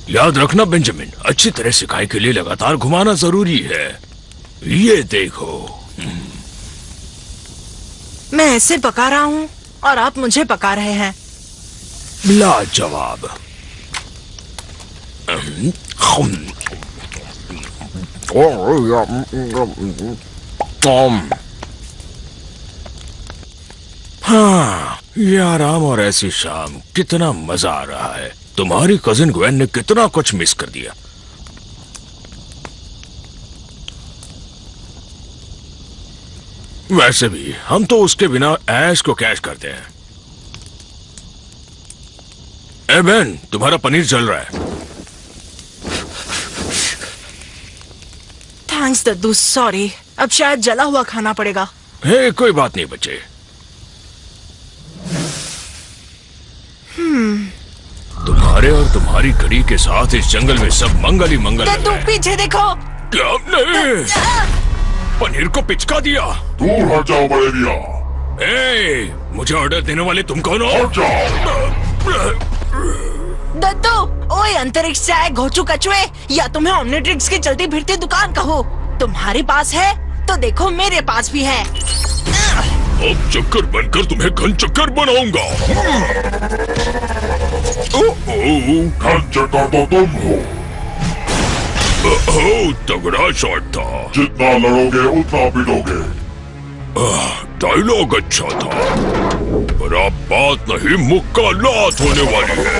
याद रखना बेंजामिन, अच्छी तरह सिखाई के लिए लगातार घुमाना जरूरी है। ये देखो, मैं ऐसे पका रहा हूँ और आप मुझे पका रहे हैं। लाजवाब। हाँ, ये आराम और ऐसी शाम, कितना मजा आ रहा है। तुम्हारी कजिन ग्वेन ने कितना कुछ मिस कर दिया। वैसे भी हम तो उसके बिना ऐश को कैश करते हैं। ए बेन, तुम्हारा पनीर जल रहा है। थैंक्स दद्दू, सॉरी। अब शायद जला हुआ खाना पड़ेगा। हे, कोई बात नहीं बच्चे। तुम्हारे और तुम्हारी कड़ी के साथ इस जंगल में सब मंगल ही मंगल दद्दू, पीछे देखो। क्या? नहीं, पनीर को पिचका दिया। दूर हट जाओ बड़े मिया। ए, मुझे ऑर्डर देने वाले तुम कौन हो? हट जाओ। दद्दू, ओए अंतरिक्ष से आए घोचू कछुए, या तुम्हें ओमनिट्रिक्स की चलती फिरती दुकान कहो। तुम्हारे पास है तो देखो मेरे पास भी है। अब चक्कर बनकर तुम्हें घन चक्कर बनाऊंगा। घन चक्कर तो तुम हो। तगड़ा शॉट था। जितना लड़ोगे उतना पिटोगे। डायलॉग अच्छा था, पर अब बात नहीं, मुक्का लात होने वाली है।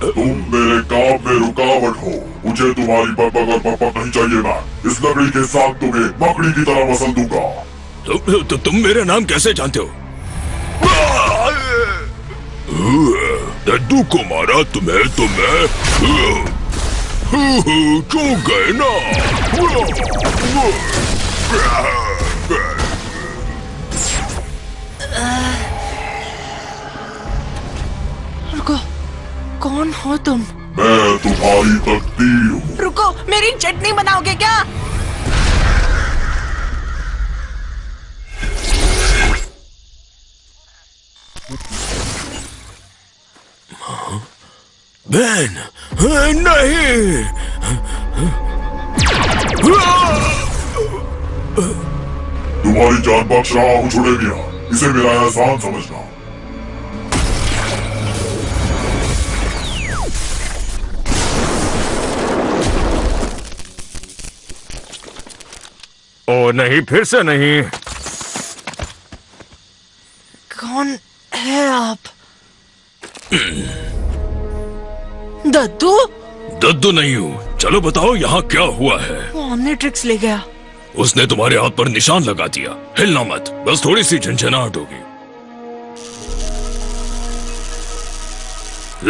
तुम मेरे काम में रुकावट हो। मुझे तुम्हारी बकबक और पकपक नहीं चाहिए। मैं इस लकड़ी के साथ तुम्हें मकड़ी की तरह मसल दूंगा। तुम मेरा नाम कैसे जानते हो? दद्दू को मारा तुम्हें तो मैं चूक गए ना। रुको, कौन हो तुम? मैं तुम्हारी तकदीर हूँ। रुको, मेरी चटनी बनाओगे क्या? बेन, नहीं। तुम्हारी जान बख्श रहा हूँ छोड़े मिया। इसे मेरा एहसान समझना। ओ नहीं, फिर से नहीं। कौन है आप? दद्दू? दद्दू नहीं हूँ। चलो बताओ यहाँ क्या हुआ है। वो ओमनिट्रिक्स ले गया। उसने तुम्हारे हाथ पर निशान लगा दिया। हिलना मत, बस थोड़ी सी झंझनाहट होगी।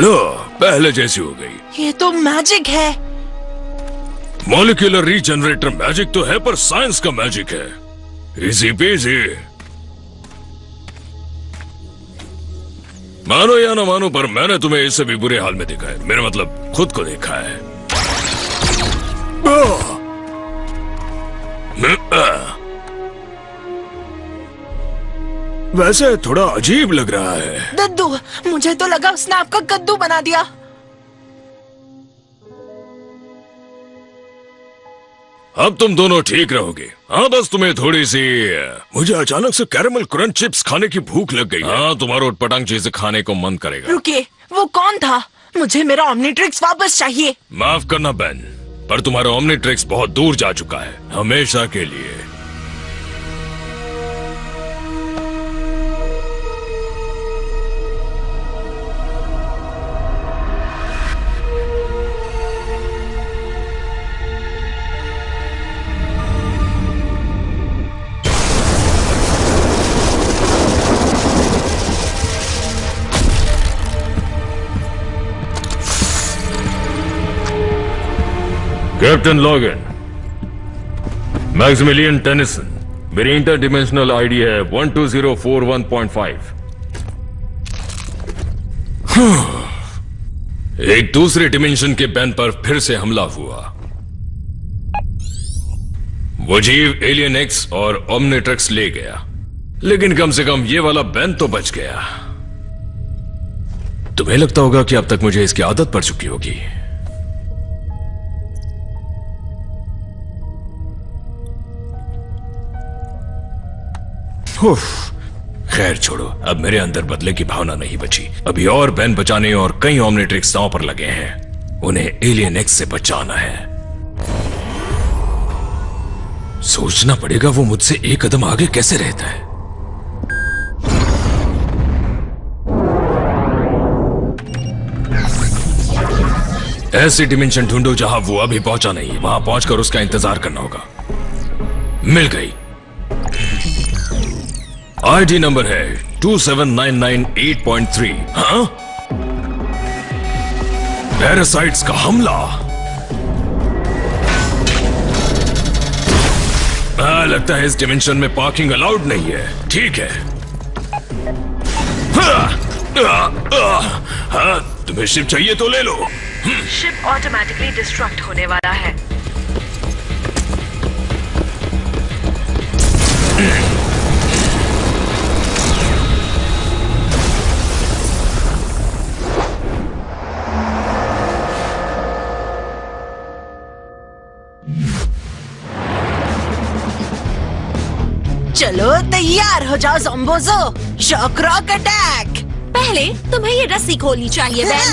लो, पहले जैसी हो गई। ये तो मैजिक है। मॉलिक्यूलर रीजनरेटर मैजिक तो है, पर साइंस का मैजिक है। Easy PG. मानो या ना मानो, पर मैंने तुम्हें इससे भी बुरे हाल में देखा है। मेरा मतलब खुद को देखा है। वैसे थोड़ा अजीब लग रहा है। दद्दू, मुझे तो लगा उसने आपका कद्दू बना दिया। अब तुम दोनों ठीक रहोगे। हाँ, बस तुम्हें थोड़ी सी, मुझे अचानक से कैरेमल क्रंच चिप्स खाने की भूख लग गई। हाँ, तुम्हारा उटपटांग चीजें खाने को मन करेगा। रुकिए, वो कौन था? मुझे मेरा ओमनिट्रिक्स वापस चाहिए। माफ करना बेन, पर तुम्हारा ओमनिट्रिक्स बहुत दूर जा चुका है, हमेशा के लिए। कैप्टन लॉगन, मैक्सिमिलियन टेनिसन, मेरी इंटरडिमेंशनल आईडी है 12041.5। एक दूसरे डिमेंशन के बैन पर फिर से हमला हुआ। वो जीव एलियन एक्स और ओमनिट्रिक्स ले गया। लेकिन कम से कम ये वाला बेन तो बच गया। तुम्हें लगता होगा कि अब तक मुझे इसकी आदत पड़ चुकी होगी। खैर छोड़ो, अब मेरे अंदर बदले की भावना नहीं बची। अभी और बेन बचाने और कई ओमनिट्रिक्स दांव पर लगे हैं। उन्हें एलियन एक्स से बचाना है। सोचना पड़ेगा वो मुझसे एक कदम आगे कैसे रहता है। ऐसी डिमेंशन ढूंढो जहां वो अभी पहुंचा नहीं। वहां पहुंचकर उसका इंतजार करना होगा। मिल गई। आईडी नंबर है 27998.3। हाँ, पैरासाइट्स का हमला। लगता है इस डिमेंशन में पार्किंग अलाउड नहीं है। ठीक है। हाँ, तुम्हें शिप चाहिए तो ले लो। शिप ऑटोमेटिकली डिस्ट्रक्ट होने वाला है। चलो तैयार हो जाओ ज़ॉम्बोज़ो, शॉक रॉक अटैक। पहले तुम्हें ये रस्सी खोलनी चाहिए बेन।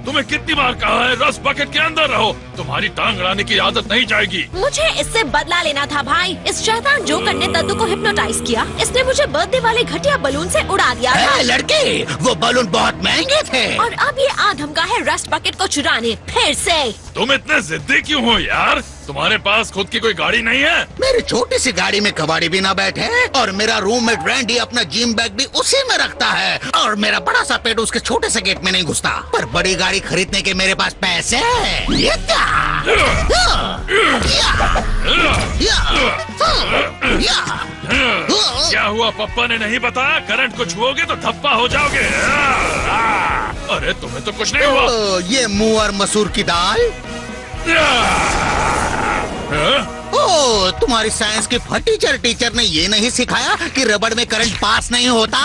तुम्हें कितनी बार कहा है रस बकेट के अंदर रहो। तुम्हारी टांग अड़ाने की आदत नहीं जाएगी। मुझे इससे बदला लेना था भाई। इस शैतान जोकर ने दद्दू को हिप्नोटाइज किया। इसने मुझे बर्थडे वाले घटिया बलून से उड़ा दिया था। लड़के, वो बलून बहुत महंगे थे। और अब ये आधम का है रस्ट बकेट को चुराने फिर से। तुम इतने जिद्दी क्यों हो यार? तुम्हारे पास खुद की कोई गाड़ी नहीं है? मेरी छोटी सी गाड़ी में कबाड़ी भी ना बैठे, और मेरा रूममेट रैंडी अपना जिम बैग भी उसी में रखता है, और मेरा बड़ा सा पेट उसके छोटे से गेट में नहीं घुसता। पर बड़ी गाड़ी खरीदने के मेरे पास पैसे हैं। ये क्या हुआ? पप्पा ने नहीं बताया? करंट को छुओगे तो धप्पा हो जाओगे। अरे तुम्हें तो कुछ नहीं हुआ। ये मुंह और मसूर की दाल। ओ, तुम्हारी साइंस की फटीचर टीचर ने ये नहीं सिखाया कि रबड़ में करंट पास नहीं होता?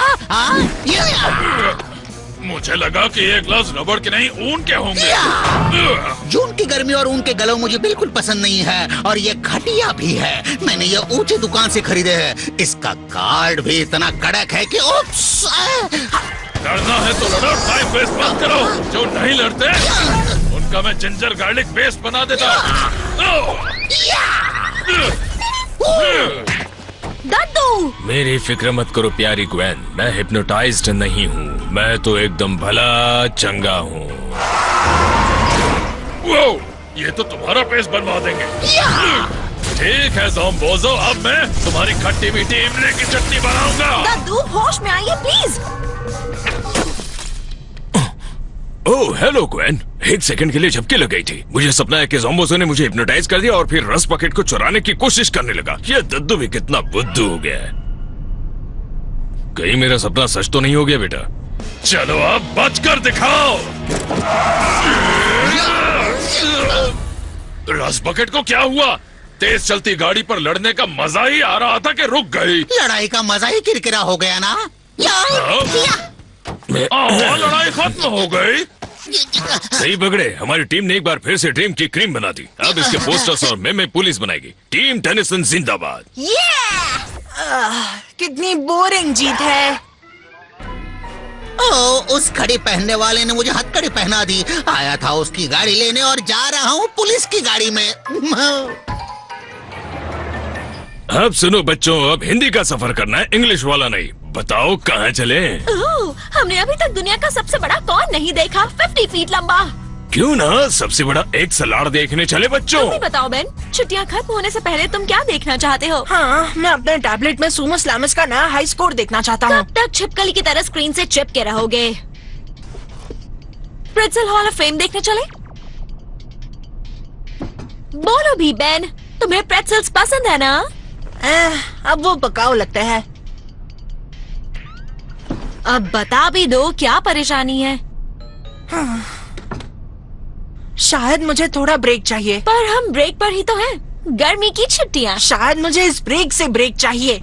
मुझे लगा कि ये ग्लव्स रबड़ के नहीं ऊन के होंगे। जून की गर्मी और ऊन के गलों मुझे बिल्कुल पसंद नहीं है, और ये घटिया भी है। मैंने ये ऊंची दुकान से खरीदे हैं। इसका कार्ड भी इतना कड़क है कि उप्स। लड़ना है तो लड़ो, टाइम वेस्ट मत करो। जो नहीं लड़ते उनका मैं जिंजर गार्लिक पेस्ट बना देता हूँ। दद्दू, मेरी फिक्र मत करो प्यारी ग्वेन, मैं हिप्नोटाइज्ड नहीं हूँ। मैं तो एकदम भला चंगा हूँ। वो, ये तो तुम्हारा पेस्ट बनवा देंगे। ठीक है ज़ॉम्बोज़ो, अब मैं तुम्हारी खट्टी मीठी इमली की चटनी बनाऊंगा। दद्दू होश में आइए प्लीज। ओह हेलो ग्वेन, एक सेकंड के लिए झपकी लग गई थी। मुझे सपना है कि ज़ॉम्बोज़ो ने मुझे हिप्नोटाइज कर दिया और फिर रस बकेट को चुराने की कोशिश करने लगा। ये दद्दू भी कितना बुद्धू हो गया है। कहीं मेरा सपना सच तो नहीं हो गया बेटा? चलो अब बचकर दिखाओ। रस बकेट को क्या हुआ? तेज चलती गाड़ी पर लड़ने का मजा ही आ रहा था कि रुक गई। लड़ाई का मजा ही किरकिरा हो गया ना। लड़ाई खत्म हो गई। सही पकड़े, हमारी टीम ने एक बार फिर से ड्रीम की क्रीम बना दी। अब इसके पोस्टर्स और मेमे पुलिस बनाएगी। टीम टेनिसन जिंदाबाद। कितनी बोरिंग जीत है। उस घड़ी पहनने वाले ने मुझे हथकड़ी पहना दी। आया था उसकी गाड़ी लेने और जा रहा हूँ पुलिस की गाड़ी में। अब सुनो बच्चों, अब हिंदी का सफर करना है, इंग्लिश वाला नहीं। बताओ कहाँ चले? हमने अभी तक दुनिया का सबसे बड़ा कॉर्न नहीं देखा, 50 फीट लंबा। क्यों ना सबसे बड़ा एक सलाड देखने चले बच्चों। तुम ही बताओ बेन, छुट्टियां खत्म होने से पहले तुम क्या देखना चाहते हो? हाँ, मैं अपने टैबलेट में सुमो स्लैमस का नया हाई स्कोर देखना चाहता हूँ। कब तक छिपकली की तरह स्क्रीन से चिपके रहोगे? प्रेट्ज़ल हॉल ऑफ फेम देखने चले? बोलो भी बेन, तुम्हें प्रेट्ज़ल्स पसंद है ना? अब वो पकाऊ लगता है। अब बता भी दो, क्या परेशानी है? शायद मुझे थोड़ा ब्रेक चाहिए। पर हम ब्रेक पर ही तो हैं। गर्मी की छुट्टियाँ। शायद मुझे इस ब्रेक से ब्रेक चाहिए।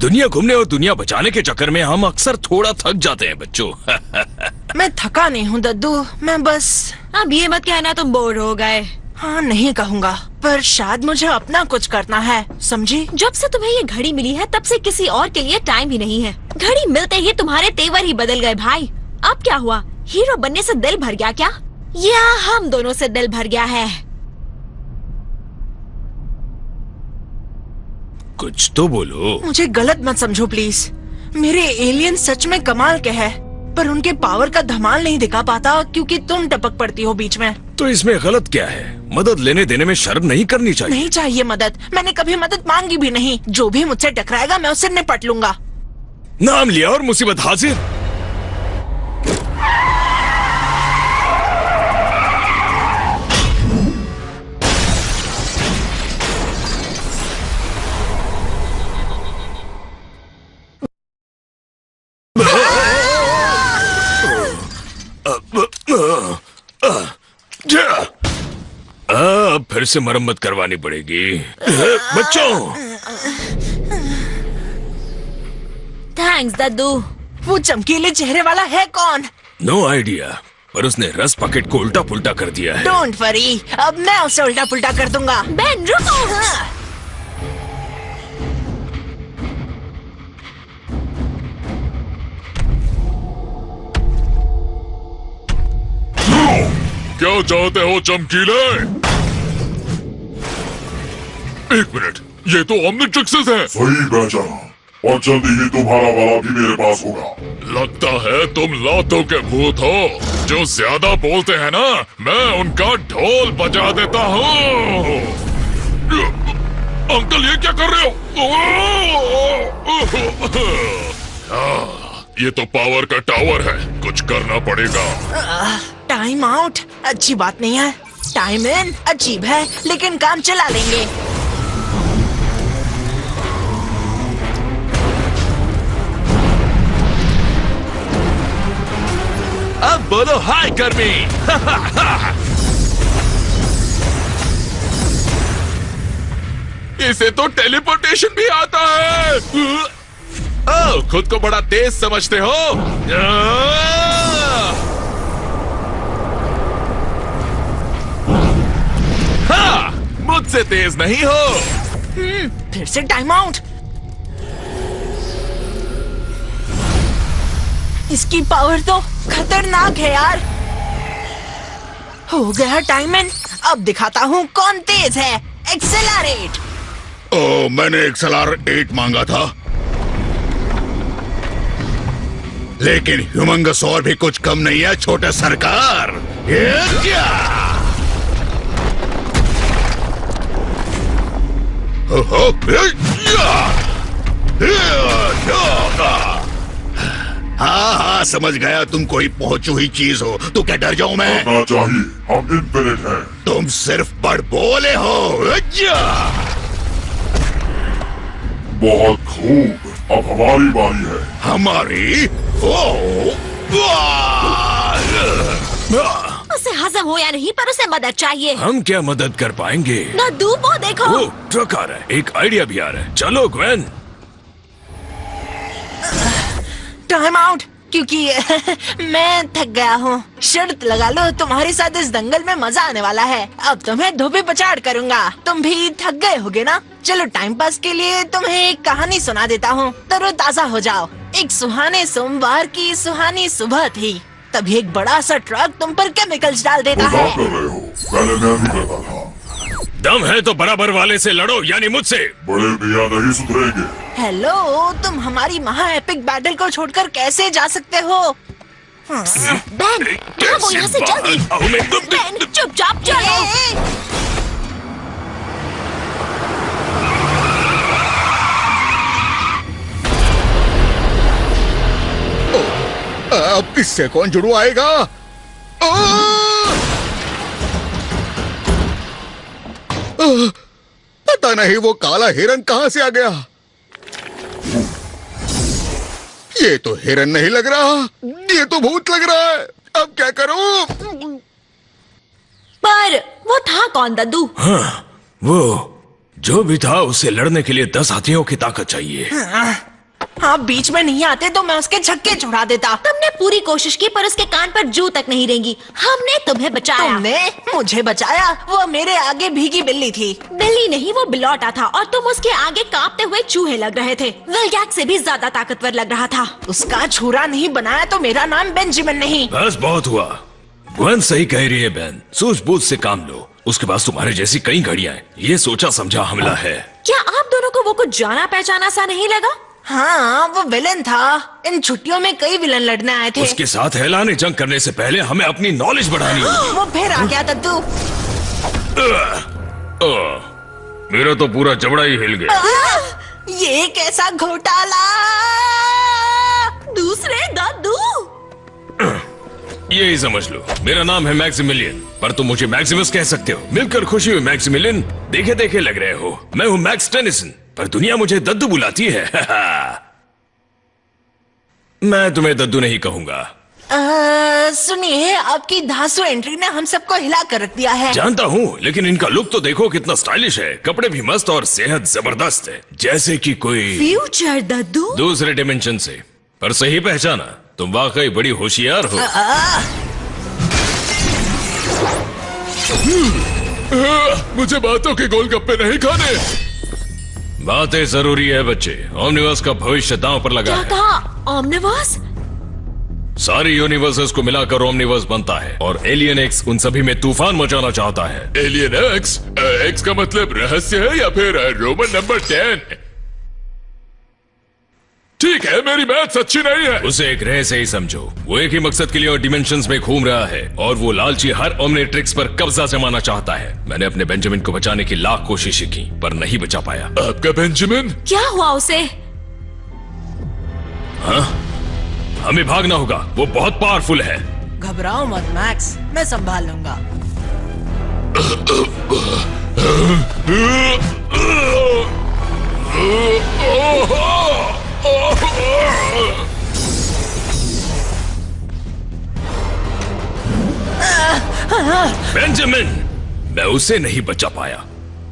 दुनिया घूमने और दुनिया बचाने के चक्कर में हम अक्सर थोड़ा थक जाते हैं बच्चों। मैं थका नहीं हूँ दद्दू, मैं बस। अब ये मत कहना तुम बोर हो गए। हाँ नहीं कहूँगा, पर शायद मुझे अपना कुछ करना है, समझी? जब से तुम्हें ये घड़ी मिली है तब से किसी और के लिए टाइम ही नहीं है। घड़ी मिलते ही तुम्हारे तेवर ही बदल गए भाई। अब क्या हुआ, हीरो बनने से दिल भर गया क्या, या हम दोनों से दिल भर गया है? कुछ तो बोलो। मुझे गलत मत समझो प्लीज। मेरे एलियन सच में कमाल के हैं, पर उनके पावर का धमाल नहीं दिखा पाता क्योंकि तुम टपक पड़ती हो बीच में। तो इसमें गलत क्या है? मदद लेने देने में शर्म नहीं करनी चाहिए। नहीं चाहिए मदद, मैंने कभी मदद मांगी भी नहीं। जो भी मुझसे टकराएगा मैं उससे निपट लूंगा। नाम लिया और मुसीबत हाजिर। अब फिर से मरम्मत करवानी पड़ेगी। बच्चों, थैंक्स दद्दू। वो चमकीले चेहरे वाला है कौन? नो आइडिया, पर उसने रस पॉकेट को उल्टा पुल्टा कर दिया है। डोंट वरी, अब मैं उसे उल्टा पुल्टा कर दूंगा। बेन रुको। क्या चाहते हो चमकीले? एक मिनट, ये तो ऑमनिट्रिक्सेस है। सही पहचाना, और जल्दी ही तुम्हारा वाला भी मेरे पास होगा। लगता है तुम लातों के भूत हो। जो ज्यादा बोलते हैं ना, मैं उनका ढोल बजा देता हूँ। अंकल ये क्या कर रहे हो? ये तो पावर का टावर है, कुछ करना पड़ेगा। टाइम आउट अच्छी बात नहीं है, टाइम इन अजीब है, लेकिन काम चला लेंगे। अब बोलो हाय कर्मी। इसे तो टेलीपोर्टेशन भी आता है। ओह, खुद को बड़ा तेज समझते हो? हाँ, मुझसे तेज नहीं हो। फिर से टाइम आउट। इसकी पावर तो खतरनाक है यार। हो गया टाइम इन, अब दिखाता हूँ कौन तेज है। एक्सेलरेट। ओ, मैंने एक्सेलरेट मांगा था, लेकिन ह्यूमंगस और भी कुछ कम नहीं है छोटे सरकार। ये क्या? हाँ हाँ समझ गया, तुम कोई पहुंची हुई चीज हो। तो क्या डर जाऊं मैं? करना चाहिए, हम इनफिनिट हैं। तुम सिर्फ बड़ बोले हो। बहुत खूब, अब हमारी बारी है। हमारी? उसे हजम हो या नहीं, पर उसे मदद चाहिए। हम क्या मदद कर पाएंगे? दद्दू वो देखो। वो ट्रक आ रहा है, एक आइडिया भी आ रहा है। चलो ग्वेन। टाइम आउट, क्योंकि मैं थक गया हूँ। शर्त लगा लो, तुम्हारे साथ इस दंगल में मजा आने वाला है। अब तुम्हें धोबी पछाड़ करूंगा। तुम भी थक गए होगे ना? चलो टाइम पास के लिए तुम्हें एक कहानी सुना देता हूँ, तरोताजा हो जाओ। एक सुहाने सोमवार की सुहानी सुबह थी, तभी एक बड़ा सा ट्रक तुम पर केमिकल्स डाल देता है। कर रहे हो? पहले मैं भी करता था। दम है तो बराबर वाले से लड़ो, यानी मुझसे। बड़े भैया नहीं सुधरेंगे। हेलो, तुम हमारी महा एपिक बैटल को छोड़कर कैसे जा सकते हो? बेन, भागो यहाँ से जल्दी। बेन, चुपचाप चलो। अब इससे कौन जुड़वाएगा? पता नहीं वो काला हिरन कहाँ से आ गया। ये तो हिरन नहीं लग रहा, ये तो भूत लग रहा है। अब क्या करूं? पर वो था कौन दद्दू? हाँ, वो जो भी था उसे लड़ने के लिए 10 हाथियों की ताकत चाहिए। आप बीच में नहीं आते तो मैं उसके छक्के छुड़ा देता। तुमने पूरी कोशिश की पर उसके कान पर जू तक नहीं रेंगी। हमने तुम्हें बचाया। तुमने मुझे बचाया? वो मेरे आगे भीगी बिल्ली थी। बिल्ली नहीं, वो बिलौटा था और तुम उसके आगे कांपते हुए चूहे लग रहे थे। विलगैक से भी ज्यादा ताकतवर लग रहा था। उसका छुरा नहीं बनाया तो मेरा नाम बेंजामिन नहीं। बस बहुत हुआ। ग्वेन सही कह रही है बेन, सूझबूझ से काम लो। उसके पास तुम्हारे जैसी कई घड़ियां हैं। ये सोचा समझा हमला है। क्या आप दोनों को वो कुछ जाना पहचाना सा नहीं लगा? हाँ, वो विलन था। इन छुट्टियों में कई विलन लड़ने आए थे। उसके साथ ऐलान जंग करने से पहले हमें अपनी नॉलेज बढ़ानी होगी। वो फिर आ गया दद्दू। मेरा तो पूरा जबड़ा ही हिल गया। ये कैसा घोटाला! दूसरे दद्दू। यही समझ लो, मेरा नाम है मैक्सिमिलियन, पर तुम मुझे मैक्सिमस कह सकते हो। मिलकर खुशी हुई मैक्सिमिलियन। देखे देखे लग रहे हो। मैं हूँ मैक्स टेनिसन, पर दुनिया मुझे दद्दू बुलाती है। मैं तुम्हें दद्दू नहीं कहूंगा। सुनिए, आपकी धांसू एंट्री ने हम सबको हिला कर रख दिया है। जानता हूँ, लेकिन इनका लुक तो देखो कितना स्टाइलिश है। कपड़े भी मस्त और सेहत जबरदस्त है, जैसे कि कोई फ्यूचर दद्दू। दूसरे डिमेंशन से। पर सही पहचाना, तुम वाकई बड़ी होशियार हो। मुझे बातों के गोलगप्पे नहीं खाने। बातें जरूरी है बच्चे। ओमनिवर्स का भविष्य दांव पर लगा क्या है। कहा? ओमनिवर्स? सारी यूनिवर्सेस को मिलाकर ओमनिवर्स बनता है और एलियन एक्स उन सभी में तूफान मचाना चाहता है। Alien x? एक्स का मतलब रहस्य है या फिर रोमन नंबर 10? ठीक है, मेरी मैथ अच्छी नहीं है। उसे एक रहस्य ही समझो। वो एक ही मकसद के लिए और डिमेंशंस में घूम रहा है और वो लालची हर ओमनिट्रिक्स पर कब्जा जमाना चाहता है। मैंने अपने बेंजामिन को बचाने की लाख कोशिशें की पर नहीं बचा पाया। आपका बेंजामिन? क्या हुआ उसे? हाँ, हमें भागना होगा। वो बहुत पावरफुल है। घबराओ मत मैक्स, मैं संभाल लूंगा। बेंजामिन, मैं उसे नहीं बचा पाया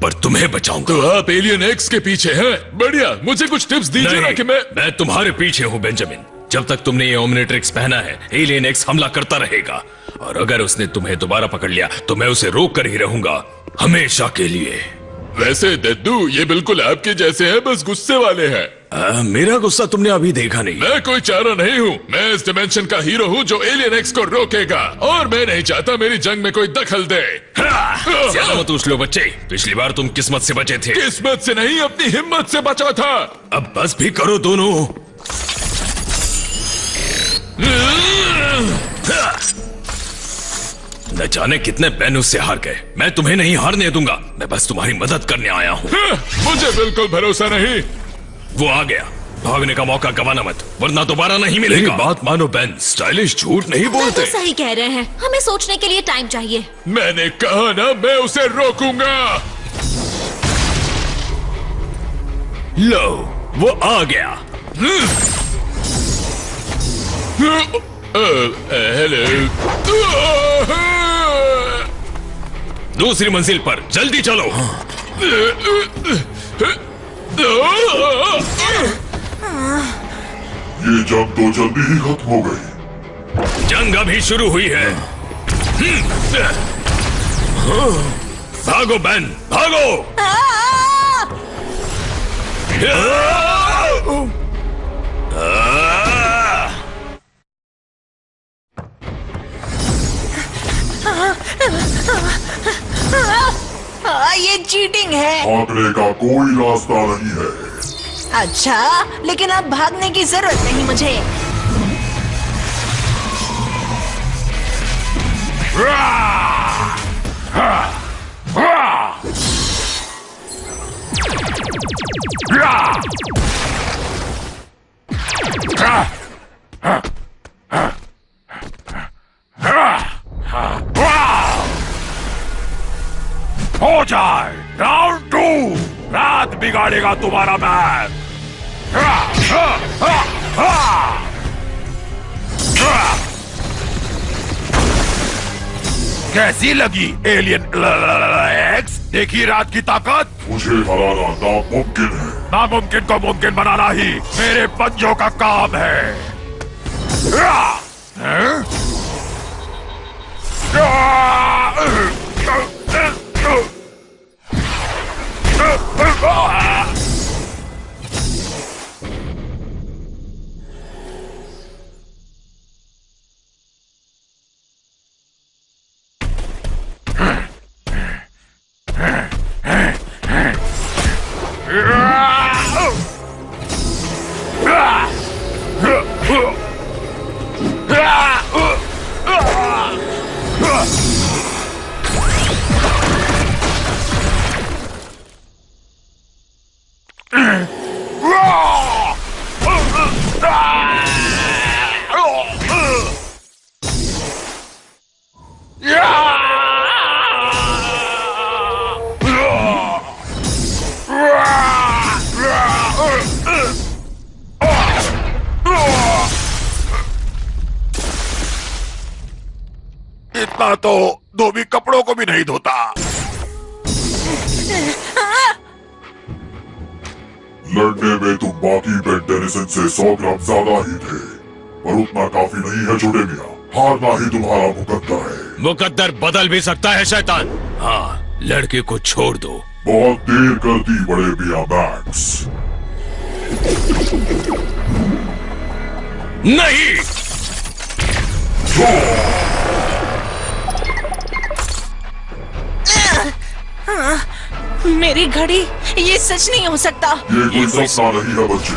पर तुम्हें बचाऊंगा। तो आप एलियन एक्स के पीछे हैं? बढ़िया, मुझे कुछ टिप्स दीजिए ना कि मैं तुम्हारे पीछे हूँ बेंजामिन। जब तक तुमने ये ओमनिट्रिक्स पहना है, एलियन एक्स हमला करता रहेगा और अगर उसने तुम्हें दोबारा पकड़ लिया तो मैं उसे रोक कर ही रहूंगा, हमेशा के लिए। वैसे दद्दू, ये बिल्कुल आपके जैसे हैं, बस गुस्से वाले हैं। मेरा गुस्सा तुमने अभी देखा नहीं। मैं कोई चारा नहीं हूँ। मैं इस डिमेंशन का हीरो हूँ जो एलियन एक्स को रोकेगा और मैं नहीं चाहता मेरी जंग में कोई दखल दे। ज्यादा मत उछलो बच्चे। पिछली बार तुम किस्मत से बचे थे। किस्मत से नहीं, अपनी हिम्मत से बचा था। अब बस भी करो दोनों। न जाने कितने पेन उससे हार गए। मैं तुम्हें नहीं हारने दूंगा। मैं बस तुम्हारी मदद करने आया हूँ। मुझे बिल्कुल भरोसा नहीं। वो आ गया। भागने का मौका गवाना मत, वरना दोबारा नहीं मिलेगा। मेरी बात मानो बेन, स्टाइलिश झूठ नहीं बोलते। तो सही कह रहे हैं, हमें सोचने के लिए टाइम चाहिए। मैंने कहा ना, मैं उसे रोकूंगा। लो, वो आ गया। हेलो। दूसरी मंजिल पर जल्दी चलो। ये जंग तो जल्दी ही खत्म हो गई। जंग अभी शुरू हुई है। भागो बेन, भागो। ये चीटिंग है। भागने का कोई रास्ता नहीं है। अच्छा, लेकिन अब भागने की जरूरत नहीं मुझे। हो जाए राउंड 2। रात बिगाड़ेगा तुम्हारा मैच। कैसी लगी एलियन एक्स? देखिए रात की ताकत। मुझे हराना नामुमकिन है। नामुमकिन को मुमकिन बनाना ही मेरे पंजों का काम है। इतना तो धोबी कपड़ों को भी नहीं धोता। लड़ने में तुम बाकी बेन टेनिसन से 100 ग्राम ज्यादा ही थे, पर उतना काफी नहीं है छोटे मियां। हारना ही तुम्हारा मुकद्दर है। मुकद्दर बदल भी सकता है शैतान। हाँ, लड़के को छोड़ दो। बहुत देर कर दी बड़े मियां मैक्स। नहीं, मेरी घड़ी, ये सच नहीं हो सकता। ये कोई सपना नहीं है बच्चे।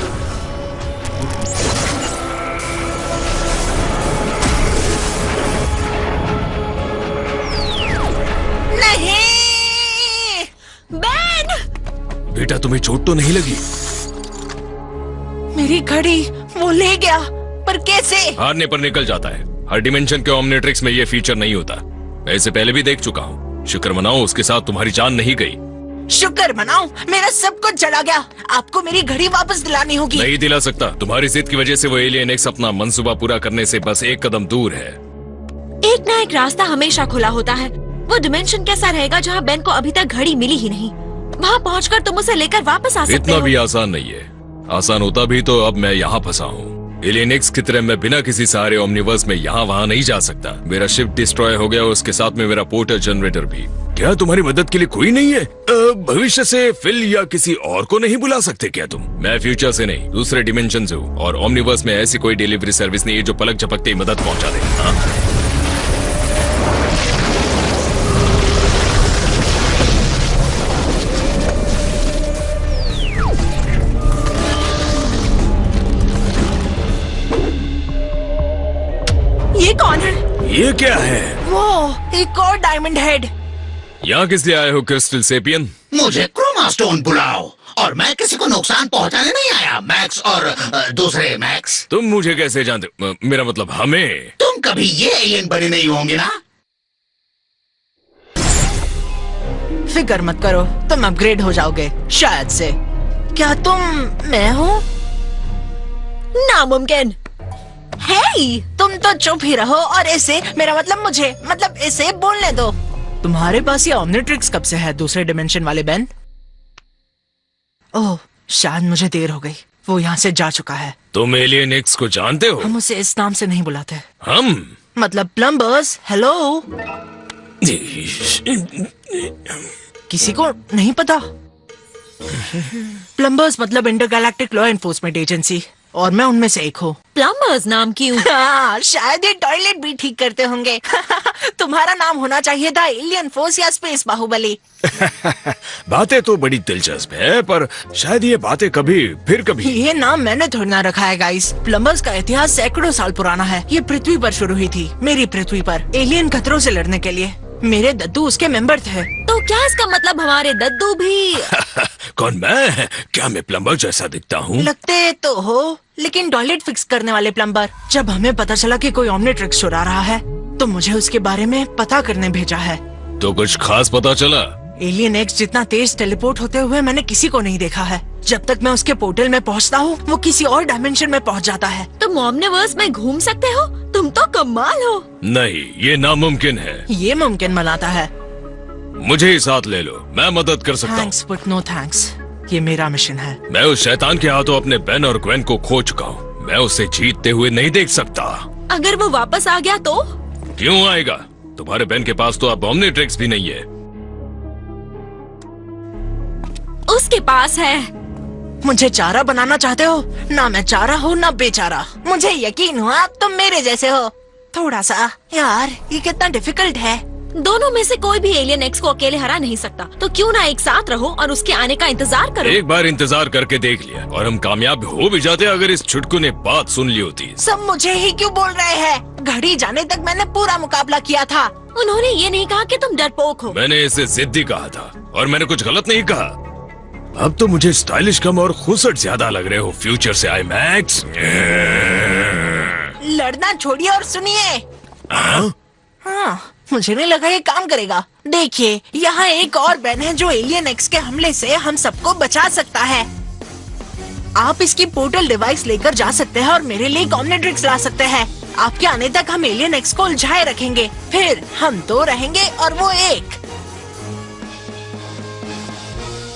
नहीं बेन! बेटा तुम्हें चोट तो नहीं लगी? मेरी घड़ी वो ले गया, पर कैसे? हारने पर निकल जाता है। हर डिमेंशन के ओमनिट्रिक्स में ये फीचर नहीं होता। मैं इसे पहले भी देख चुका हूँ। शुक्र मनाओ उसके साथ तुम्हारी जान नहीं गई। शुक्र मनाओ, मेरा सब कुछ चला गया। आपको मेरी घड़ी वापस दिलानी होगी। नहीं दिला सकता। तुम्हारी जिद की वजह से वो एलियन एक्स अपना मंसूबा पूरा करने से बस एक कदम दूर है। एक ना एक रास्ता हमेशा खुला होता है। वो डिमेंशन कैसा रहेगा जहाँ बेन को अभी तक घड़ी मिली ही नहीं? वहाँ पहुँचकर तुम उसे लेकर वापस आ सकते इतना हो। भी आसान नहीं है। आसान होता भी तो अब मैं यहाँ फंसा हूँ। एलियन एक्स की तरह मैं बिना किसी सहारे ओमनिवर्स में यहाँ वहाँ नहीं जा सकता। मेरा शिप डिस्ट्रॉय हो गया और उसके साथ में मेरा पोर्टल जनरेटर भी। क्या तुम्हारी मदद के लिए कोई नहीं है? भविष्य से फिल या किसी और को नहीं बुला सकते क्या तुम? मैं फ्यूचर से नहीं, दूसरे डिमेंशन से हूँ और ओमनिवर्स में ऐसी कोई डिलीवरी सर्विस नहीं है जो पलक झपकते ही मदद पहुँचा दे। हाँ? ये कौन है? ये क्या है? वो एक और डायमंड हेड। यहाँ किस लिए आए हो क्रिस्टल सेपियन? मुझे क्रोमा स्टोन बुलाओ, और मैं किसी को नुकसान पहुंचाने नहीं आया। मैक्स और दूसरे मैक्स। तुम मुझे कैसे जानते? मेरा मतलब हमें। तुम कभी ये एलियन बने नहीं होंगे ना? फिक्र मत करो, तुम अपग्रेड हो जाओगे शायद से। क्या तुम मैं हूँ? नामुमकिन। हे, तुम तो चुप ही रहो और इसे, मेरा मतलब इसे बोलने दो। तुम्हारे पास ये ओमनिट्रिक्स कब से है, दूसरे डिमेंशन वाले बेन? ओह, शायद मुझे देर हो गई। वो यहाँ से जा चुका है। तुम एलियन एक्स को जानते हो? हम उसे इस नाम से नहीं बुलाते। हम? मतलब प्लम्बर्स। हेलो, किसी को नहीं पता? प्लम्बर्स मतलब इंटरगैलेक्टिक लॉ एनफोर्समेंट एजेंसी, और मैं उनमें से एक हूँ। प्लम्बर्स नाम क्यों? हाँ, शायद ये टॉयलेट भी ठीक करते होंगे। तुम्हारा नाम होना चाहिए था एलियन फोर्स या स्पेस बाहुबली। बातें तो बड़ी दिलचस्प है, पर शायद ये बातें कभी फिर कभी। ये नाम मैंने थोड़ी ना रखा है गाइस। प्लम्बर्स का इतिहास सैकड़ों साल पुराना है। ये पृथ्वी पर शुरू हुई थी, मेरी पृथ्वी पर, एलियन खतरों से लड़ने के लिए। मेरे दद्दू उसके मेंबर थे। तो क्या इसका मतलब हमारे दद्दू भी? कौन मैं? क्या मैं प्लम्बर जैसा दिखता हूँ? लगते तो हो, लेकिन टॉयलेट फिक्स करने वाले प्लम्बर। जब हमें पता चला कि कोई ओमनिट्रिक्स चुरा रहा है, तो मुझे उसके बारे में पता करने भेजा है। तो कुछ खास पता चला? एलियन एक्स जितना तेज टेलीपोर्ट होते हुए मैंने किसी को नहीं देखा है। जब तक मैं उसके पोर्टल में पहुंचता हूँ, वो किसी और डायमेंशन में पहुंच जाता है। तुम ओमनिवर्स में घूम सकते हो? तुम तो कमाल हो। नहीं, ये नामुमकिन है। ये मुमकिन बनाता है। मुझे ही साथ ले लो, मैं मदद कर सकता हूँ। थैंक्स बट नो थैंक्स, ये मेरा मिशन है। मैं उस शैतान के हाथों अपने बेन और ग्वेन को खो चुका हूँ। मैं उसे जीतते हुए नहीं देख सकता। अगर वो वापस आ गया तो? क्यों आएगा? तुम्हारे बेन के पास तो अब ओमनीट्रिक्स भी नहीं है। उसके पास है। मुझे चारा बनाना चाहते हो? ना मैं चारा हूँ ना बेचारा। मुझे यकीन हुआ तुम मेरे जैसे हो। थोड़ा सा। यार ये कितना डिफिकल्ट है। दोनों में से कोई भी एलियन एक्स को अकेले हरा नहीं सकता, तो क्यों ना एक साथ रहो और उसके आने का इंतजार करो। एक बार इंतजार करके देख लिया और हम कामयाब हो भी जाते अगर इस छुटकू ने बात सुन ली होती। सब मुझे ही क्यों बोल रहे हैं? घड़ी जाने तक मैंने पूरा मुकाबला किया था। उन्होंने ये नहीं कहा कि तुम डरपोक हो। मैंने इसे जिद्दी कहा था और मैंने कुछ गलत नहीं कहा। अब तो मुझे स्टाइलिश कम और खूबसूरत ज्यादा लग रहे हो फ्यूचर से आई मैक्स। लड़ना छोड़िए और सुनिए। हाँ, मुझे नहीं लगा ये काम करेगा। देखिए, यहाँ एक और बैन है जो एलियन एक्स के हमले से हम सबको बचा सकता है। आप इसकी पोर्टल डिवाइस लेकर जा सकते हैं और मेरे लिए ओमनीट्रिक्स ला सकते हैं। आपके आने तक हम एलियन एक्स को उलझाए रखेंगे, फिर हम 2 रहेंगे और वो 1।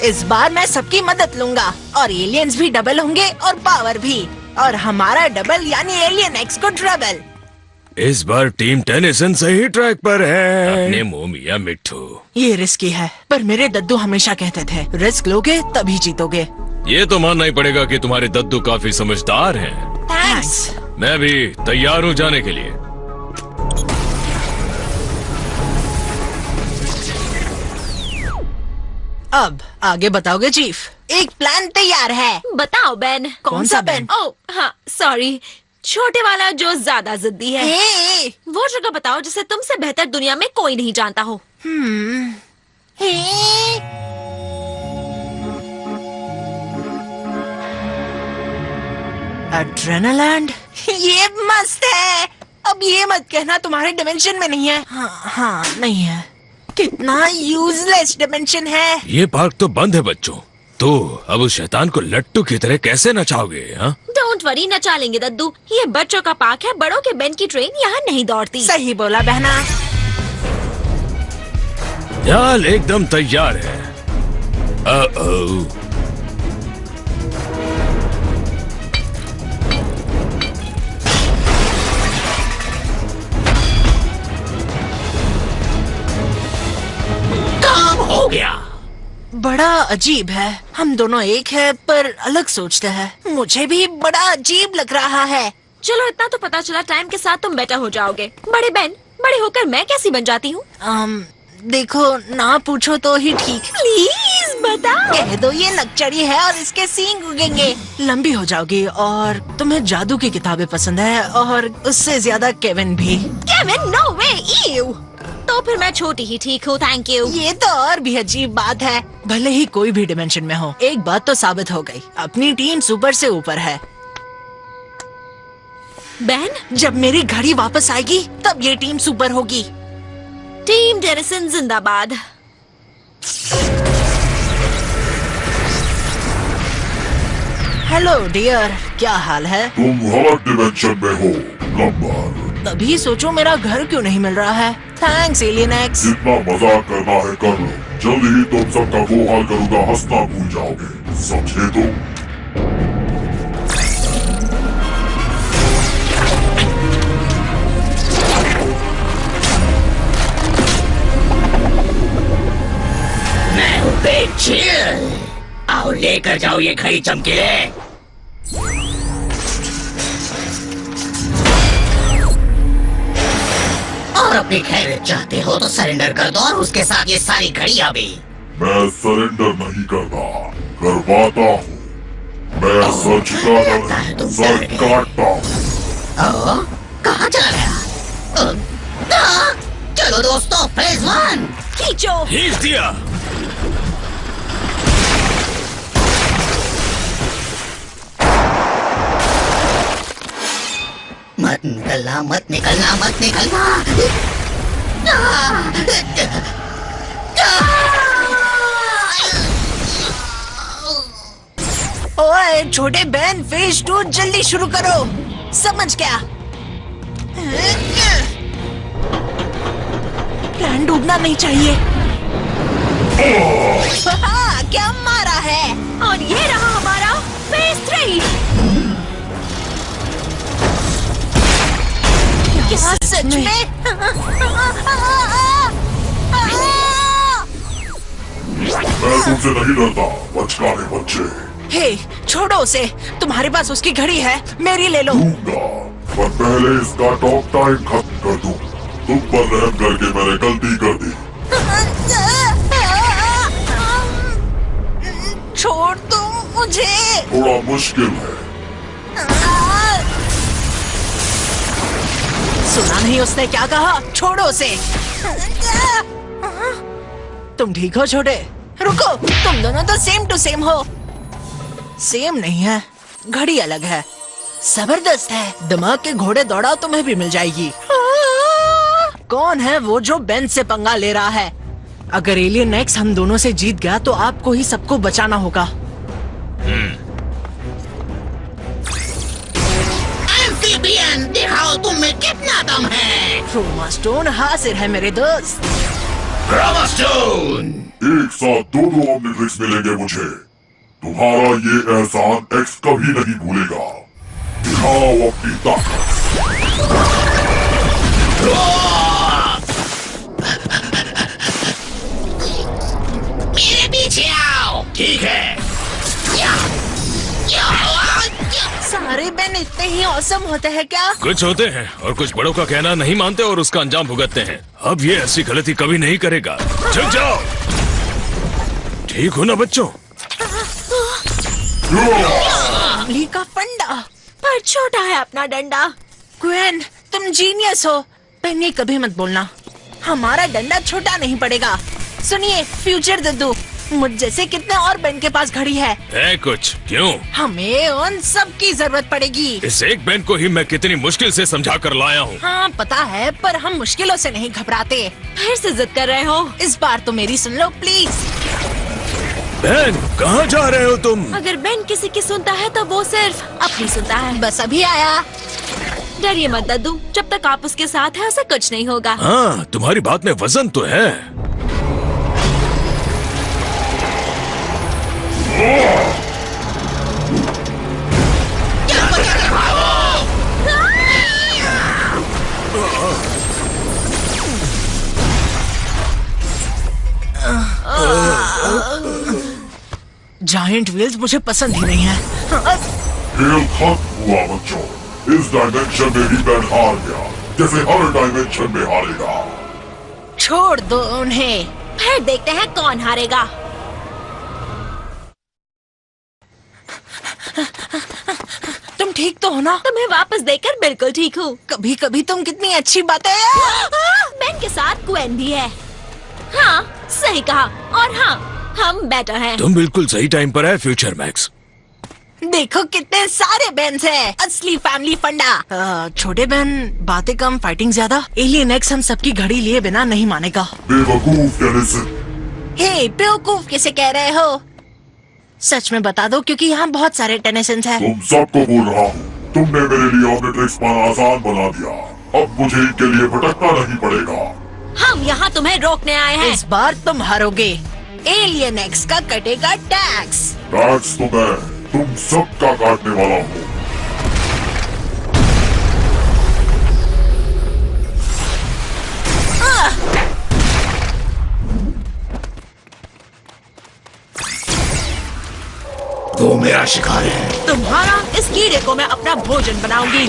इस बार मैं सबकी मदद लूंगा और एलियंस भी डबल होंगे और पावर भी, और हमारा डबल यानी एलियन एक्स को ट्रबल। इस बार टीम टेनिसन सही ट्रैक पर है। अपने मुंह मिया मिट्ठू। ये रिस्की है, पर मेरे दद्दू हमेशा कहते थे रिस्क लोगे तभी जीतोगे। ये तो मानना ही पड़ेगा कि तुम्हारे दद्दू काफी समझदार हैं। थैंक्स। मैं भी तैयार हूँ जाने के लिए। अब आगे बताओगे चीफ? एक प्लान तैयार है। बताओ बेन। कौन सा बेन? ओह हाँ सॉरी, छोटे वाला जो ज्यादा जिद्दी है। हे, वो जगह बताओ जिसे तुमसे बेहतर दुनिया में कोई नहीं जानता हो। हे। एड्रेनालैंड, ये मस्त है। अब ये मत कहना तुम्हारे डिमेंशन में नहीं है। हाँ, नहीं है। कितना यूजलेस डिमेंशन है। ये पार्क तो बंद है बच्चों, तो अब उस शैतान को लट्टू की तरह कैसे नचाओगे? हाँ? डोंट वरी, नचा लेंगे दद्दू। ये बच्चों का पार्क है, बड़ों के बेन की ट्रेन यहाँ नहीं दौड़ती। सही बोला बहना। यार एकदम तैयार है। काम हो गया। बड़ा अजीब है, हम दोनों एक है पर अलग सोचते हैं। मुझे भी बड़ा अजीब लग रहा है। चलो इतना तो पता चला, टाइम के साथ तुम बेटर हो जाओगे। बड़े बेन, बड़े होकर मैं कैसी बन जाती हूँ? देखो, ना पूछो तो ही ठीक। प्लीज बताओ। कह दो ये नकचड़ी है और इसके सींग उगेंगे। लंबी हो जाओगी और तुम्हें जादू की किताबें पसंद है और उससे ज्यादा केविन भी। केविन, नो वे, ईव। तो फिर मैं छोटी ही ठीक हूँ, थैंक यू। ये तो और भी अजीब बात है। भले ही कोई भी डिमेंशन में हो, एक बात तो साबित हो गई, अपनी टीम सुपर से ऊपर है। बेन, जब मेरी घड़ी वापस आएगी तब ये टीम सुपर होगी। टीम टेनिसन जिंदाबाद। हेलो डियर, क्या हाल है? तुम गलत डिमेंशन में हो नंबर। तभी सोचो मेरा घर क्यों नहीं मिल रहा है। Thanks alien x. जितना मजाक करना है कर लो, जल्द ही तुम सबका वो हाल करूंगा, हंसना भूल जाओगे, समझे तुम? मैं हूँ बिग चिल। आओ लेकर जाओ ये घड़ी चमकीले। और अपनी खैर चाहते हो तो सरेंडर कर दो और उसके साथ ये सारी घड़ियां भी। मैं सरेंडर नहीं करता, करवाता हूँ। मैं सच का सर काटता हूँ। कहाँ चला गया? चलो दोस्तों, फेज 1 खींचो। खींच दिया। मत निकलना, मत निकलना, मत निकलना। ओए छोटे बहन, फेज 2 जल्दी शुरू करो। समझ गया। प्लान डूबना नहीं चाहिए। क्या मारा है। और ये रहा हमारा फेज 3। क्या सच में? मैं तुमसे नहीं डरता, बचकाने बच्चे। हे, छोड़ो उसे। तुम्हारे पास उसकी घड़ी है, मेरी ले लो। दूंगा, पर पहले इसका टॉक टाइम खत्म कर दूं। तुम पर रहम करके मैंने गलती कर दी। छोड़ तुम मुझे। थोड़ा मुश्किल है। सुना नहीं उसने क्या कहा? छोड़ो उसे। तुम ठीक हो छोटे? रुको, तुम दोनों तो सेम टू सेम हो। सेम नहीं है, घड़ी अलग है। जबरदस्त है। दिमाग के घोड़े दौड़ाओ, तुम्हें भी मिल जाएगी। कौन है वो जो बेन से पंगा ले रहा है? अगर एलियन एक्स हम दोनों से जीत गया तो आपको ही सबको बचाना होगा। एम्फीबियन, दिखाओ तुम में कितना दम है। क्रोमा स्टोन हाजिर है मेरे दोस्त। Chroma stone. एक साथ दो ऑम्निट्रिक्स मिलेंगे मुझे। तुम्हारा ये एहसान एक्स कभी नहीं भूलेगा। दिखाओ अपनी ताकत। मेरे पीछे आओ। ठीक है। सारे बेन इतने ही औसम होते हैं क्या? कुछ होते हैं और कुछ बड़ों का कहना नहीं मानते और उसका अंजाम भुगतते हैं। अब ये ऐसी गलती कभी नहीं करेगा। चल जाओ। ठीक हो ना बच्चों? ली का फंडा। पर छोटा है अपना डंडा। ग्वेन, तुम जीनियस हो। बेन, ये कभी मत बोलना। हमारा डंडा छोटा नहीं पड़ेगा। सुनिए फ्यूचर दद्दू, मुझ जैसे कितने और बेन के पास घड़ी है कुछ क्यों? हमें उन सब की जरूरत पड़ेगी। इस एक बेन को ही मैं कितनी मुश्किल से समझा कर लाया हूँ। हाँ पता है, पर हम मुश्किलों से नहीं घबराते। फिर से जिद कर रहे हो? इस बार तो मेरी सुन लो प्लीज। बेन, कहाँ जा रहे हो तुम? अगर बेन किसी की सुनता है तो वो सिर्फ अपनी सुनता है। बस अभी आया। डरिए मत दद्दू, जब तक आप उसके साथ हैं उसे कुछ नहीं होगा। हाँ, तुम्हारी बात में वजन तो है। जायंट व्हील्स मुझे पसंद ही नहीं है। खेल खत्म हुआ बच्चों। इस डायमेंशन में भी बेन हार गया, जैसे हर डायमेंशन में हारेगा। छोड़ दो उन्हें। फिर देखते हैं कौन हारेगा। तुम ठीक तो हो ना? तुम्हें वापस देखकर बिल्कुल ठीक हूँ। कभी कभी तुम कितनी अच्छी बातें। बेन के साथ ग्वेन भी है। हाँ सही कहा। और हाँ, हम बेटर हैं। तुम बिल्कुल सही टाइम पर है फ्यूचर मैक्स। देखो कितने सारे बेन्स हैं। असली फैमिली फंडा। छोटे बहन, बातें कम फाइटिंग ज्यादा। एलियन एक्स हम सबकी घड़ी लिए बिना नहीं मानेगा। बेवकूफ टेनिसन। हे, बेवकूफ किसे कह रहे हो? सच में बता दो, क्योंकि यहाँ बहुत सारे टेनिसन्स हैं। तुम सबको बोल रहा हूँ, तुमने मेरे लिए ऑम्निट्रिक्स पाना आसान बना दिया। अब मुझे इनके लिए भटकना नहीं पड़ेगा। हम यहाँ तुम्हें रोकने आए हैं। इस बार तुम हारोगे। एलियन एक्स का कटेगा टैक्स। टैक्स तो मैं तुम सबका काटने वाला हूँ। वो मेरा शिकार है। तुम्हारा इस कीड़े को मैं अपना भोजन बनाऊंगी।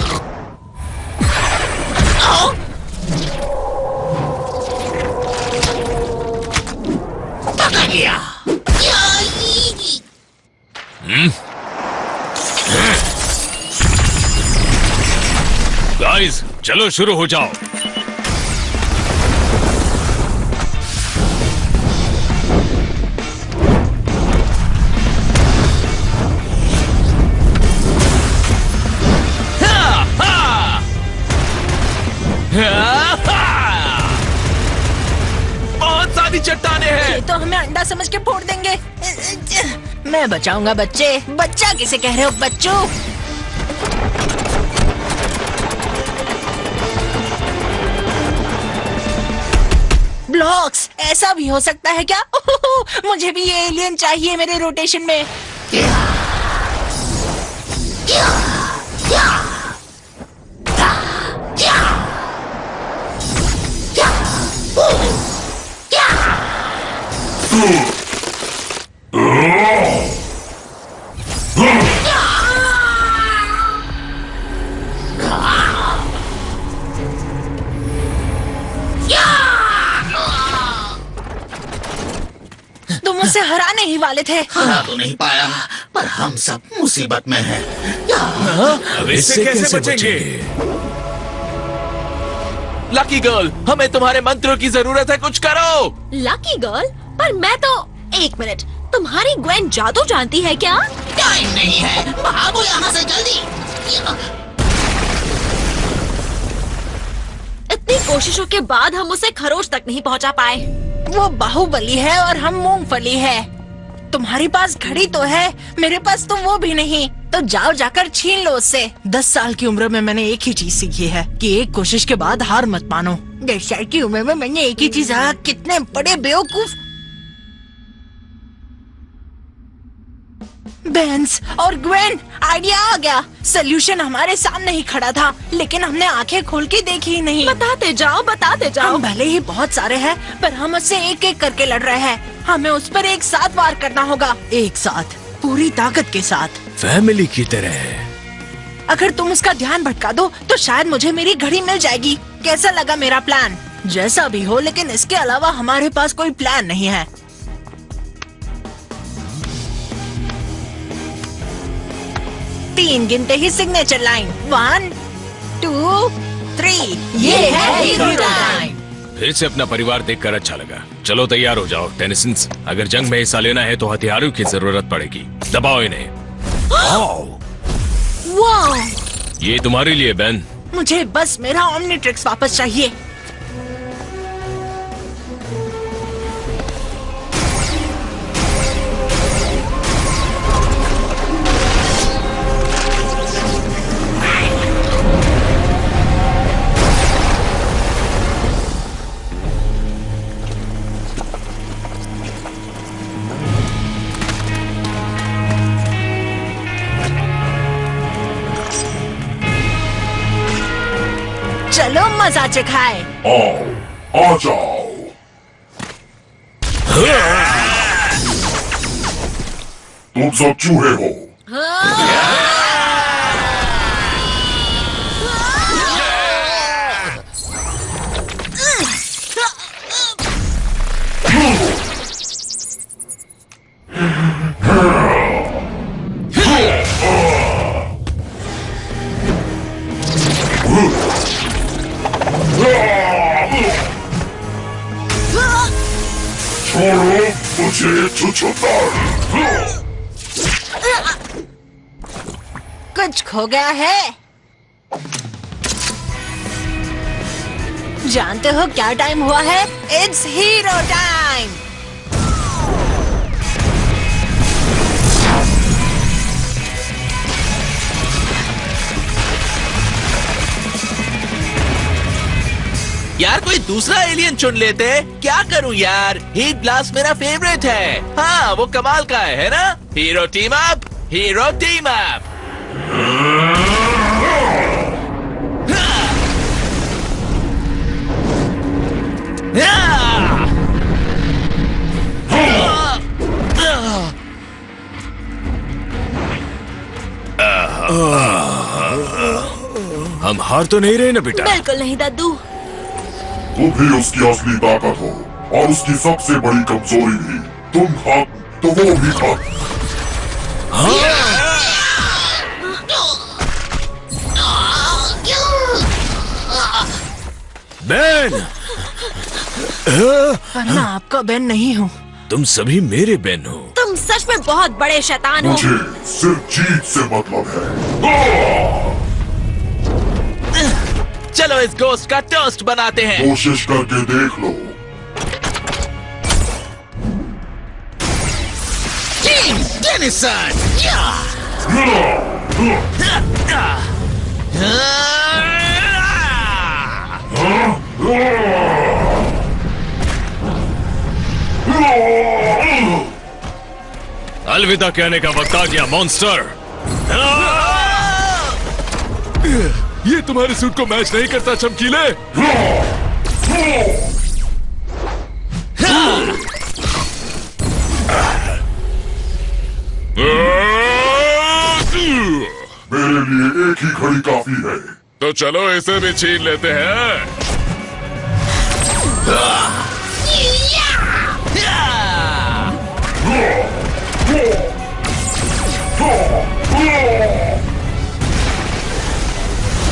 पकड़ लिया। गाइस, चलो शुरू हो जाओ। बहुत सारी चट्टाने हैं। ये तो हमें अंडा समझ के फोड़ देंगे। मैं बचाऊंगा बच्चे। बच्चा किसे कह रहे हो बच्चों? ब्लॉक। बॉक्स, ऐसा भी हो सकता है क्या? मुझे भी ये एलियन चाहिए मेरे रोटेशन में। तुम मुझसे हराने ही वाले थे। हरा तो नहीं पाया, पर हम सब मुसीबत में हैं। अब इससे कैसे बचेंगे? लकी गर्ल, हमें तुम्हारे मंत्रों की जरूरत है, कुछ करो। Lucky girl? पर मैं तो... एक मिनट, तुम्हारी ग्वेन जादू जानती है क्या? टाइम नहीं है, भागो यहाँ से जल्दी। इतनी कोशिशों के बाद हम उसे खरोच तक नहीं पहुंचा पाए। वो बाहुबली है और हम मूंगफली है। तुम्हारे पास घड़ी तो है, मेरे पास तो वो भी नहीं। तो जाओ जाकर छीन लो उससे। 10 साल की उम्र में मैंने एक ही चीज सीखी है कि एक कोशिश के बाद हार मत मानो। 10 साल की उम्र में मैंने एक ही चीज, कितने बड़े बेवकूफ। बेंस और ग्वेन, आइडिया आ गया। सोल्यूशन हमारे सामने ही खड़ा था, लेकिन हमने आंखें खोल के देखी ही नहीं। बताते जाओ, बताते जाओ। हम भले ही बहुत सारे हैं, पर हम उससे एक एक करके लड़ रहे हैं। हमें उस पर एक साथ वार करना होगा, एक साथ, पूरी ताकत के साथ, फैमिली की तरह। अगर तुम उसका ध्यान भटका दो तो शायद मुझे मेरी घड़ी मिल जाएगी। कैसा लगा मेरा प्लान? जैसा भी हो, लेकिन इसके अलावा हमारे पास कोई प्लान नहीं है। तीन गिनते ही सिग्नेचर लाइन, 1 2 3। ये है हीरो टाइम। फिर से अपना परिवार देखकर अच्छा लगा। चलो तैयार हो जाओ टेनिसन्स, अगर जंग में हिस्सा लेना है तो हथियारों की जरूरत पड़ेगी। दबाओ इन्हें। वाह! ये तुम्हारे लिए बेन। मुझे बस मेरा ओमनीट्रिक्स वापस चाहिए। चलो मजा चखाए। आओ, आ जाओ। तुम सब चूहे हो। छोड़ो मुझे छुछुंदर। कुछ खो गया है। जानते हो क्या टाइम हुआ है? It's hero time. यार कोई दूसरा एलियन चुन लेते। क्या करूं यार, हीट ब्लास्ट मेरा फेवरेट है। हाँ वो कमाल का है ना। Hero team up, hero team up. हम हार तो नहीं रहे ना बेटा? बिल्कुल नहीं दादू। तुम ही उसकी असली ताकत हो और उसकी सबसे बड़ी कमजोरी भी। तुम खाक तो वो भी खाक। बेन! पर मैं आपका बेन नहीं हूँ। तुम सभी मेरे बेन हो। तुम सच में बहुत बड़े शैतान हो। मुझे सिर्फ जीत से मतलब है। चलो इस गोश्त का टोस्ट बनाते हैं। कोशिश करके देख लो। टीम टेनिसन, अलविदा कहने का वक्त आ गया मॉन्स्टर। ये तुम्हारे सूट को मैच नहीं करता चमकीले। मेरे लिए एक ही घड़ी काफी है। तो चलो इसे भी छीन लेते हैं।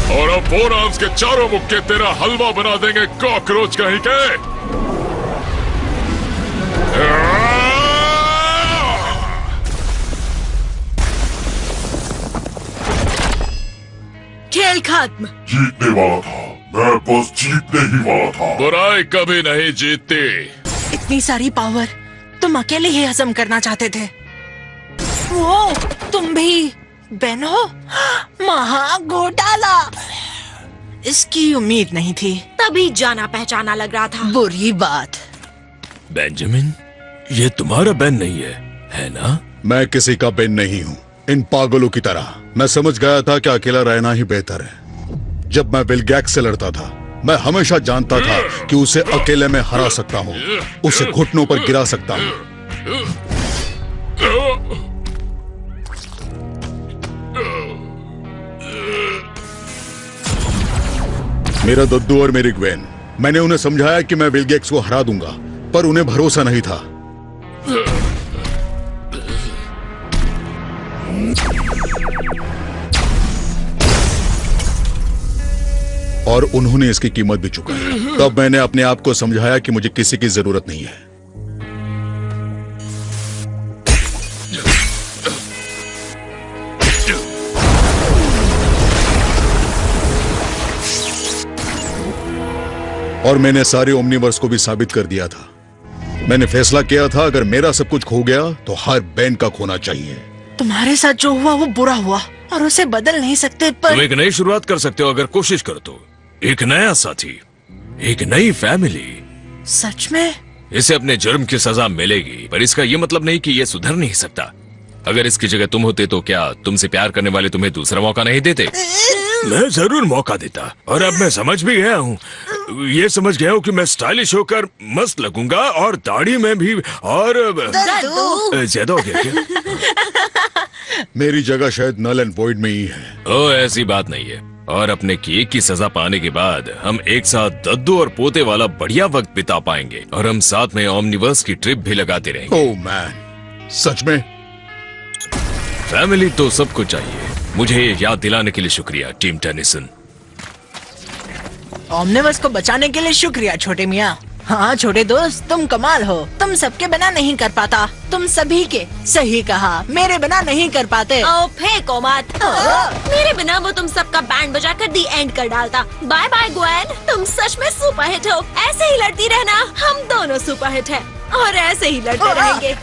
और अब फोर आर्म्स के चारों मुक्के तेरा हलवा बना देंगे कॉकरोच कहीं के। खेल खत्म। जीतने वाला था मैं, बस जीतने ही वाला था। बुराई कभी नहीं जीतती। इतनी सारी पावर तुम अकेले ही हजम करना चाहते थे। वो तुम भी बेन हो? महा घोटाला। इसकी उम्मीद नहीं थी। तभी जाना पहचाना लग रहा था। बुरी बात। बेंजामिन, ये तुम्हारा बेन नहीं है ना? मैं किसी का बेन नहीं हूँ। इन पागलों की तरह मैं समझ गया था कि अकेला रहना ही बेहतर है। जब मैं विल गैक्स से लड़ता था, मैं हमेशा जानता था कि उसे अकेले में हरा सकता हूँ, उसे घुटनों पर गिरा सकता हूँ। मेरा दद्दू और मेरी ग्वेन, मैंने उन्हें समझाया कि मैं विल गैक्स को हरा दूंगा, पर उन्हें भरोसा नहीं था। और उन्होंने इसकी कीमत भी चुकाई। तब मैंने अपने आप को समझाया कि मुझे किसी की जरूरत नहीं है। और मैंने सारे ओमनीवर्स को भी साबित कर दिया था। मैंने फैसला किया था, अगर मेरा सब कुछ खो गया तो हर बेन का खोना चाहिए। तुम्हारे साथ जो हुआ वो बुरा हुआ और उसे बदल नहीं सकते, पर तुम एक नई शुरुआत कर सकते हो अगर कोशिश करो तो। एक नया साथी, एक नई फैमिली। सच में? इसे अपने जुर्म की सजा मिलेगी, पर इसका ये मतलब नहीं कि ये सुधर नहीं सकता। अगर इसकी जगह तुम होते तो क्या तुमसे प्यार करने वाले तुम्हें दूसरा मौका नहीं देते? मैं जरूर मौका देता, और अब मैं समझ भी गया हूँ। ये समझ गया हूँ कि मैं स्टाइलिश होकर मस्त लगूंगा, और दाढ़ी में भी। और ज्यादा हो गया क्या? मेरी जगह शायद नल एंड वॉइड में ही है। ओ, ऐसी बात नहीं है। और अपने किए की सजा पाने के बाद हम एक साथ दद्दू और पोते वाला बढ़िया वक्त बिता पाएंगे, और हम साथ में ओमनीवर्स की ट्रिप भी लगाते रहेंगे। ओह मैन, सच में? फैमिली तो सबको चाहिए। मुझे ये याद दिलाने के लिए शुक्रिया टीम टेनिसन। ओमनिवर्स को बचाने के लिए शुक्रिया छोटे मियाँ। हाँ छोटे दोस्त, तुम कमाल हो। तुम सबके बिना नहीं कर पाता, तुम सभी के। सही कहा, मेरे बिना नहीं कर पाते। ओ फेंको मत। मेरे बिना वो तुम सबका बैंड बजाकर दी एंड कर डालता। बाय बाय ग्वेन, तुम सच में सुपरहिट हो। ऐसे ही लड़ती रहना, हम दोनों सुपरहिट हैं और ऐसे ही लड़ते रहेंगे।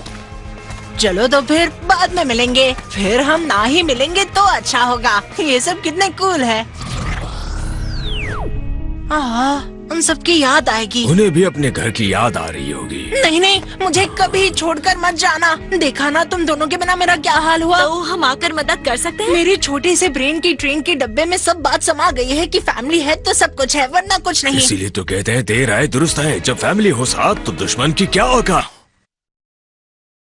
चलो तो फिर बाद में मिलेंगे। फिर हम ना ही मिलेंगे तो अच्छा होगा। ये सब कितने कूल है। उन सबकी याद आएगी। उन्हें भी अपने घर की याद आ रही होगी। नहीं नहीं, मुझे कभी छोड़कर मत जाना। देखा ना तुम दोनों के बिना मेरा क्या हाल हुआ। तो हम आकर मदद कर सकते हैं। मेरी छोटे से ब्रेन की ट्रेन के डब्बे में सब बात समा गई है कि फैमिली है तो सब कुछ है, वरना कुछ नहीं। इसीलिए तो कहते हैं देर आए दुरुस्त है। जब फैमिली हो साथ तो दुश्मन की क्या औकात।